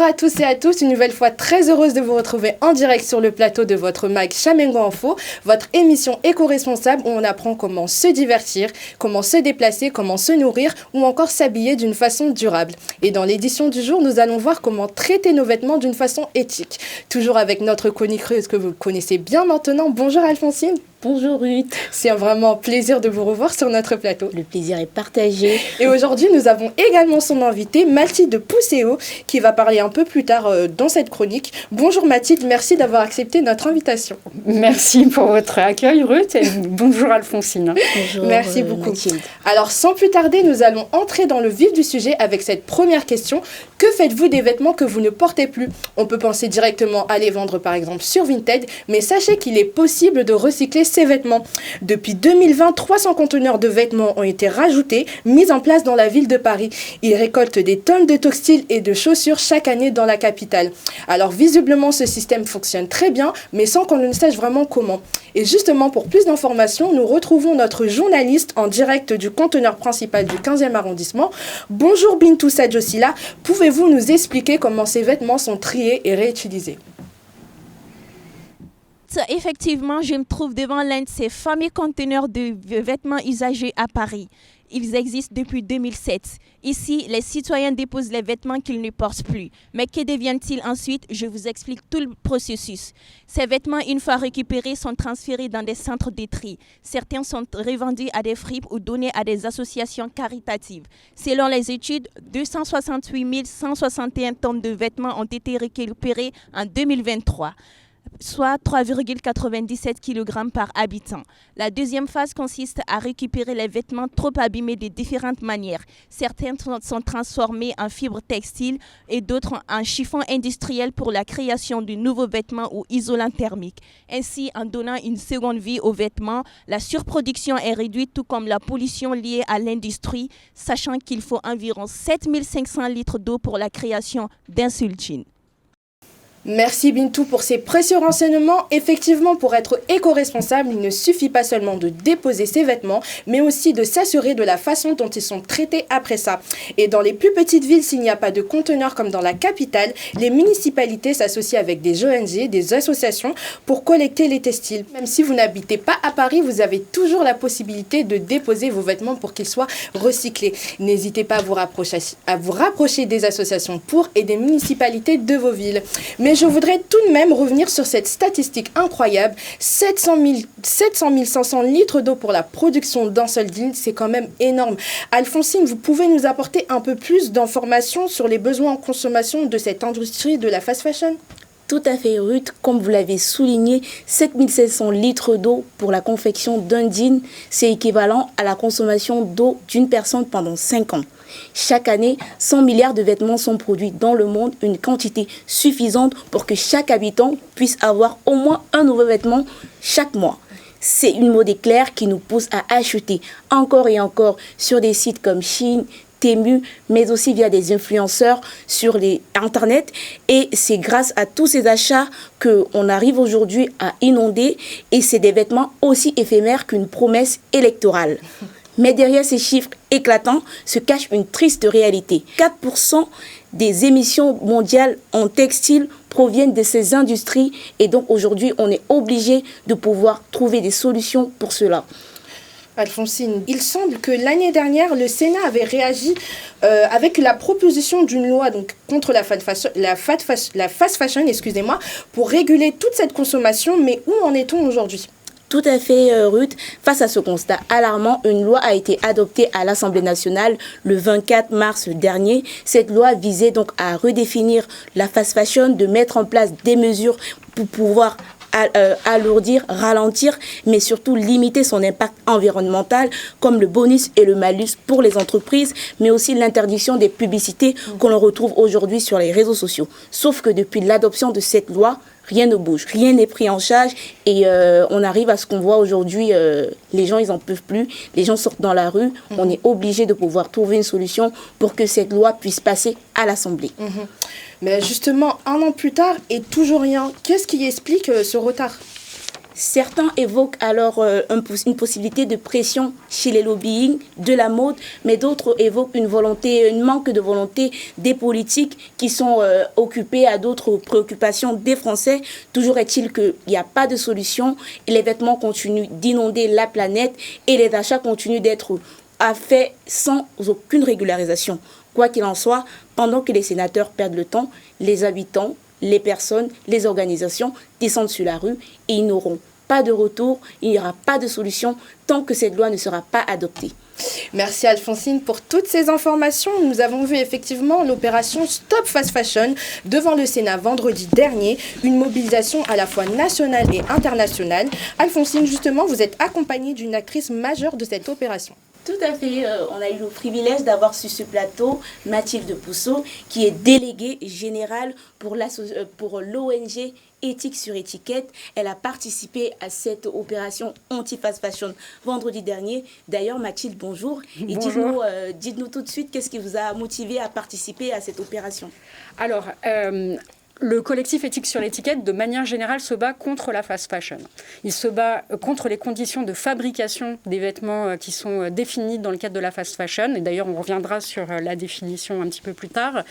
à tous et à tous, une nouvelle fois très heureuse de vous retrouver en direct sur le plateau de votre mag Chamengo Info, votre émission éco-responsable où on apprend comment se divertir, comment se déplacer, comment se nourrir ou encore s'habiller d'une façon durable. Et dans l'édition du jour, nous allons voir comment traiter nos vêtements d'une façon éthique. Toujours avec notre chroniqueuse que vous connaissez bien maintenant. Bonjour Alphonsine. Bonjour Ruth. C'est vraiment un plaisir de vous revoir sur notre plateau. Le plaisir est partagé. Et aujourd'hui, nous avons également son invité, Mathilde Pousséo, qui va parler un peu plus tard dans cette chronique. Bonjour Mathilde, merci d'avoir accepté notre invitation. Merci pour votre accueil Ruth et bonjour Alphonsine. Bonjour. Merci beaucoup. Mathilde. Alors sans plus tarder, nous allons entrer dans le vif du sujet avec cette première question. Que faites-vous des vêtements que vous ne portez plus ? On peut penser directement à les vendre par exemple sur Vinted, mais sachez qu'il est possible de recycler ces vêtements. Depuis 2020, 300 conteneurs de vêtements ont été rajoutés, mis en place dans la ville de Paris. Ils récoltent des tonnes de textiles et de chaussures chaque année dans la capitale. Alors visiblement, ce système fonctionne très bien, mais sans qu'on ne sache vraiment comment. Et justement, pour plus d'informations, nous retrouvons notre journaliste en direct du conteneur principal du 15e arrondissement. Bonjour Bintou Sadjosila, pouvez-vous nous expliquer comment ces vêtements sont triés et réutilisés ? Effectivement, je me trouve devant l'un de ces fameux conteneurs de vêtements usagés à Paris. Ils existent depuis 2007. Ici, les citoyens déposent les vêtements qu'ils ne portent plus. Mais que deviennent-ils ensuite ? Je vous explique tout le processus. Ces vêtements, une fois récupérés, sont transférés dans des centres de tri. Certains sont revendus à des fripes ou donnés à des associations caritatives. Selon les études, 268 161 tonnes de vêtements ont été récupérés en 2023. Soit 3,97 kg par habitant. La deuxième phase consiste à récupérer les vêtements trop abîmés de différentes manières. Certains sont transformés en fibres textiles et d'autres en chiffon industriel pour la création de nouveaux vêtements ou isolants thermiques. Ainsi, en donnant une seconde vie aux vêtements, la surproduction est réduite tout comme la pollution liée à l'industrie, sachant qu'il faut environ 7500 litres d'eau pour la création d'un seul jean. Merci Bintou pour ces précieux renseignements. Effectivement, pour être éco-responsable, il ne suffit pas seulement de déposer ses vêtements, mais aussi de s'assurer de la façon dont ils sont traités après ça. Et dans les plus petites villes, s'il n'y a pas de conteneurs comme dans la capitale, les municipalités s'associent avec des ONG, des associations pour collecter les textiles. Même si vous n'habitez pas à Paris, vous avez toujours la possibilité de déposer vos vêtements pour qu'ils soient recyclés. N'hésitez pas à vous rapprocher des associations pour et des municipalités de vos villes. Mais je voudrais tout de même revenir sur cette statistique incroyable. 700 500 litres d'eau pour la production d'un seul jean, c'est quand même énorme. Alphonsine, vous pouvez nous apporter un peu plus d'informations sur les besoins en consommation de cette industrie de la fast fashion ? Tout à fait Ruth, comme vous l'avez souligné, 7500 litres d'eau pour la confection d'un jean, c'est équivalent à la consommation d'eau d'une personne pendant 5 ans. Chaque année, 100 milliards de vêtements sont produits dans le monde, une quantité suffisante pour que chaque habitant puisse avoir au moins un nouveau vêtement chaque mois. C'est une mode éclair qui nous pousse à acheter encore et encore sur des sites comme Shein, Temu, mais aussi via des influenceurs sur les Internet. Et c'est grâce à tous ces achats qu'on arrive aujourd'hui à inonder. Et c'est des vêtements aussi éphémères qu'une promesse électorale. Mais derrière ces chiffres éclatants se cache une triste réalité. 4% des émissions mondiales en textile proviennent de ces industries. Et donc aujourd'hui, on est obligé de pouvoir trouver des solutions pour cela. Alphonsine, il semble que l'année dernière, le Sénat avait réagi avec la proposition d'une loi donc, contre la fast fashion, pour réguler toute cette consommation. Mais où en est-on aujourd'hui ? Tout à fait, Ruth. Face à ce constat alarmant, une loi a été adoptée à l'Assemblée nationale le 24 mars dernier. Cette loi visait donc à redéfinir la fast fashion, de mettre en place des mesures pour pouvoir alourdir, ralentir, mais surtout limiter son impact environnemental, comme le bonus et le malus pour les entreprises, mais aussi l'interdiction des publicités qu'on retrouve aujourd'hui sur les réseaux sociaux. Sauf que depuis l'adoption de cette loi, rien ne bouge, rien n'est pris en charge et on arrive à ce qu'on voit aujourd'hui, les gens ils en peuvent plus, les gens sortent dans la rue, on est obligé de pouvoir trouver une solution pour que cette loi puisse passer à l'Assemblée. Mais justement, 1 an plus tard et toujours rien, qu'est-ce qui explique ce retard ? Certains évoquent alors une possibilité de pression chez les lobbying de la mode, mais d'autres évoquent une manque de volonté des politiques qui sont occupés à d'autres préoccupations des Français. Toujours est-il qu'il n'y a pas de solution et les vêtements continuent d'inonder la planète et les achats continuent d'être faits sans aucune régularisation. Quoi qu'il en soit, pendant que les sénateurs perdent le temps, les habitants, les personnes, les organisations descendent sur la rue et ils n'auront pas de retour, il n'y aura pas de solution tant que cette loi ne sera pas adoptée. Merci Alphonsine pour toutes ces informations. Nous avons vu effectivement l'opération Stop Fast Fashion devant le Sénat vendredi dernier, une mobilisation à la fois nationale et internationale. Alphonsine, justement, vous êtes accompagnée d'une actrice majeure de cette opération. Tout à fait. On a eu le privilège d'avoir sur ce plateau Mathilde Pousseau, qui est déléguée générale pour l'ONG Éthique sur étiquette. Elle a participé à cette opération anti-fast fashion vendredi dernier. D'ailleurs, Mathilde, bonjour. Et bonjour. Dites-nous tout de suite, qu'est-ce qui vous a motivé à participer à cette opération? Alors, le collectif Éthique sur l'étiquette, de manière générale, se bat contre la fast fashion. Il se bat contre les conditions de fabrication des vêtements qui sont définies dans le cadre de la fast fashion. Et d'ailleurs, on reviendra sur la définition un petit peu plus tard.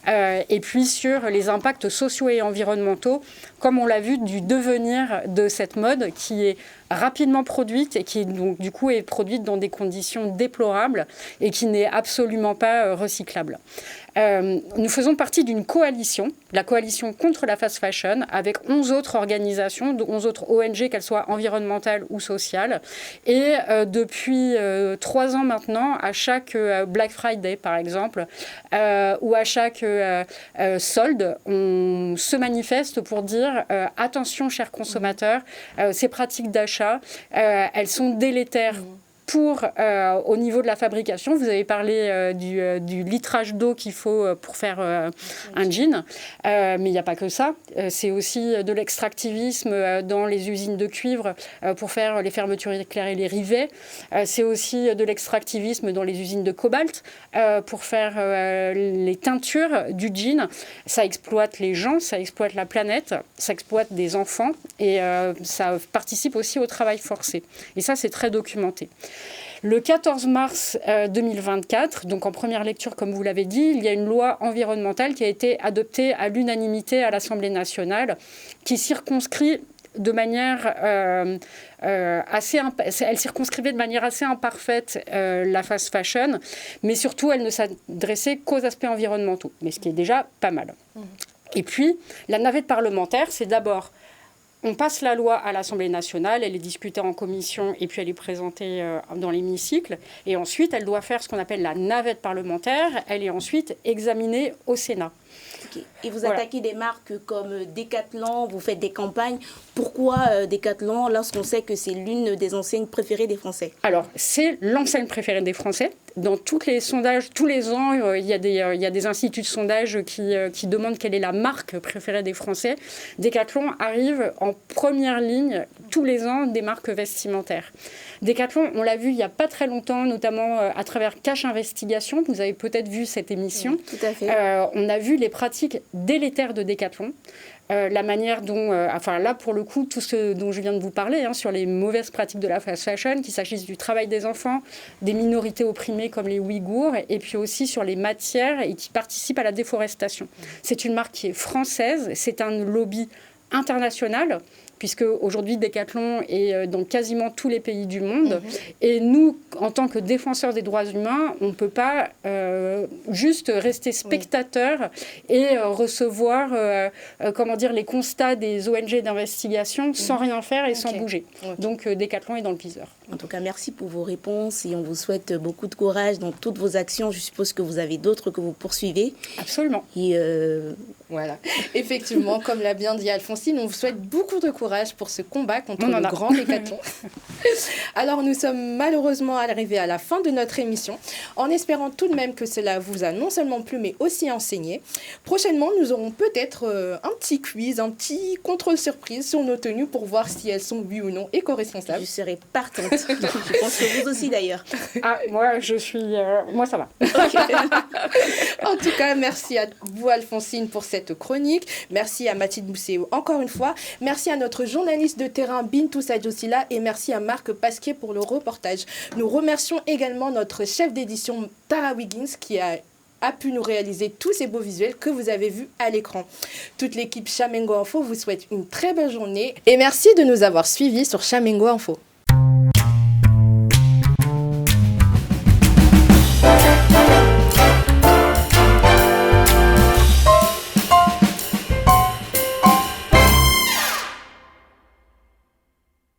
Et puis sur les impacts sociaux et environnementaux, comme on l'a vu, du devenir de cette mode qui est rapidement produite et qui donc du coup est produite dans des conditions déplorables et qui n'est absolument pas recyclable. Nous faisons partie d'une coalition, la coalition contre la fast fashion, avec 11 autres organisations, 11 autres ONG, qu'elles soient environnementales ou sociales. Et depuis 3 ans maintenant, à chaque Black Friday, par exemple, ou à chaque solde, on se manifeste pour dire attention, chers consommateurs, ces pratiques d'achat, elles sont délétères au niveau de la fabrication. Vous avez parlé du litrage d'eau qu'il faut pour faire un jean, mais il n'y a pas que ça. C'est aussi de l'extractivisme dans les usines de cuivre pour faire les fermetures éclair et les rivets. C'est aussi de l'extractivisme dans les usines de cobalt pour faire les teintures du jean. Ça exploite les gens, ça exploite la planète, ça exploite des enfants et ça participe aussi au travail forcé. Et ça, c'est très documenté. Le 14 mars 2024, donc en première lecture, comme vous l'avez dit, il y a une loi environnementale qui a été adoptée à l'unanimité à l'Assemblée nationale, qui circonscrit de manière elle circonscrivait de manière assez imparfaite la fast fashion, mais surtout elle ne s'adressait qu'aux aspects environnementaux, mais ce qui est déjà pas mal. Et puis, la navette parlementaire, c'est d'abord on passe la loi à l'Assemblée nationale, elle est discutée en commission et puis elle est présentée dans l'hémicycle. Et ensuite, elle doit faire ce qu'on appelle la navette parlementaire. Elle est ensuite examinée au Sénat. Okay. Et vous attaquez des marques comme Decathlon, vous faites des campagnes. Pourquoi Decathlon lorsqu'on sait que c'est l'une des enseignes préférées des Français? Alors, c'est l'enseigne préférée des Français. Dans tous les sondages, tous les ans, il y a des instituts de sondage qui demandent quelle est la marque préférée des Français. Decathlon arrive en première ligne tous les ans des marques vestimentaires. Decathlon, on l'a vu il n'y a pas très longtemps, notamment à travers Cache Investigation. Vous avez peut-être vu cette émission. Oui, tout à fait. On a vu les pratiques délétères de Decathlon. La manière dont, là pour le coup, tout ce dont je viens de vous parler, sur les mauvaises pratiques de la fast fashion, qu'il s'agisse du travail des enfants, des minorités opprimées comme les Ouïghours, et puis aussi sur les matières et qui participent à la déforestation. C'est une marque qui est française, c'est un lobby international, puisque aujourd'hui Decathlon est dans quasiment tous les pays du monde. Et nous, en tant que défenseurs des droits humains, on ne peut pas juste rester spectateurs et recevoir les constats des ONG d'investigation sans rien faire et sans bouger. Donc Decathlon est dans le viseur. En tout cas, merci pour vos réponses et on vous souhaite beaucoup de courage dans toutes vos actions. Je suppose que vous avez d'autres que vous poursuivez. Absolument. Et voilà. Effectivement, comme l'a bien dit Alphonsine, on vous souhaite beaucoup de courage pour ce combat contre le grand Decathlon. Alors, nous sommes malheureusement arrivés à la fin de notre émission, en espérant tout de même que cela vous a non seulement plu, mais aussi enseigné. Prochainement, nous aurons peut-être un petit quiz, un petit contrôle surprise sur nos tenues pour voir si elles sont, oui ou non, éco-responsables. Je serai partante. Je pense que vous aussi, d'ailleurs. Ah, moi, je suis... moi, ça va. Okay. En tout cas, merci à vous, Alphonsine, pour cette chronique. Merci à Mathilde Pousseau encore une fois. Merci à notre notre journaliste de terrain Bintou Sadjosila et merci à Marc Pasquier pour le reportage. Nous remercions également notre chef d'édition Tara Wiggins qui a pu nous réaliser tous ces beaux visuels que vous avez vus à l'écran. Toute l'équipe Chamengo Info vous souhaite une très bonne journée et merci de nous avoir suivis sur Chamengo Info.